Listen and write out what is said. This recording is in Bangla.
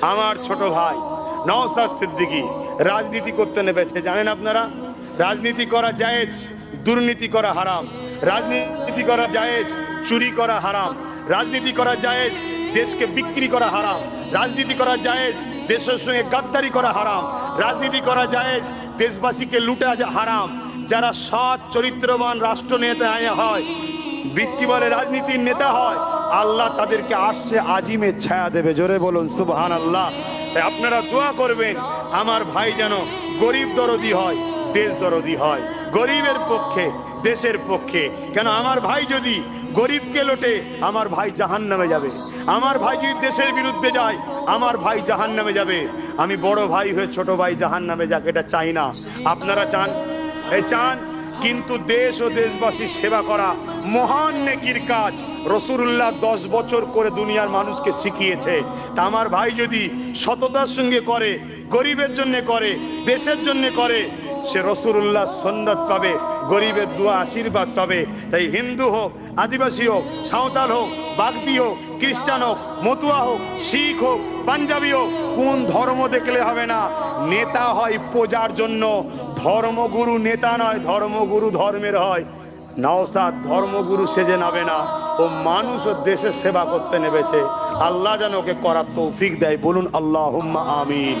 আমার ছোট ভাই নওশাদ সিদ্দিকী রাজনীতি করতে নেমেছে। জানেন আপনারা, রাজনীতি করা জায়েজ, দুর্নীতি করা হারাম। রাজনীতি করা জায়েজ, চুরি করা হারাম। রাজনীতি করা জায়েজ, দেশকে বিক্রি করা হারাম। রাজনীতি করা জায়েজ, দেশের সঙ্গে গাদ্দারি করা হারাম। রাজনীতি করা জায়েজ, দেশবাসীকে লুটা হারাম। যারা সৎ চরিত্রবান রাষ্ট্রনেতা হয়, কি বলে রাজনীতির নেতা হয়, আল্লাহ তাদেরকে আরশে আজিমে ছায়া দেবে। জোরে বলুন সুবহানাল্লাহ। তাই আপনারা দোয়া করবেন আমার ভাই যেন গরিব দরদি হয়, দেশ দরদি হয়, গরিবের পক্ষে, দেশের পক্ষে। কেন আমার ভাই যদি গরিবকে লোটে, আমার ভাই জাহান্নামে যাবে। আমার ভাই যদি দেশের বিরুদ্ধে যায়, আমার ভাই জাহান্নামে যাবে। আমি বড় ভাই হয়ে ছোট ভাই জাহান্নামে যাক, এটা চাই না। আপনারা চান? চান। কিন্তু দেশ ও দেশবাসীর সেবা করা মহান নেকির কাজ। রাসূলুল্লাহ 10 বছর করে দুনিয়ার মানুষকে শিখিয়েছে। তা আমার ভাই যদি সততার সঙ্গে করে, গরিবের জন্য করে, দেশের জন্য করে, সে রাসূলুল্লাহ সুন্নাত পাবে, গরিবের দোয়া আশীর্বাদ পাবে। তাই হিন্দু হোক, আদিবাসী হোক, সাঁওতাল হোক, বাগদি হোক, খ্রিস্টান হোক, মতুয়া হোক, শিখ হোক, পাঞ্জাবি হোক, কোন ধর্ম দেখলে হবে না। নেতা হয় প্রজার জন্য, ধর্মগুরু নেতা নয়, ধর্মগুরু ধর্মের হয়। নওশাদ ধর্মগুরু সেজে নাবে না, ও মানুষ ও দেশের সেবা করতে নেমেছে। আল্লাহ যেন ওকে করার তৌফিক দেয়। বলুন আল্লাহুম্মা আমিন।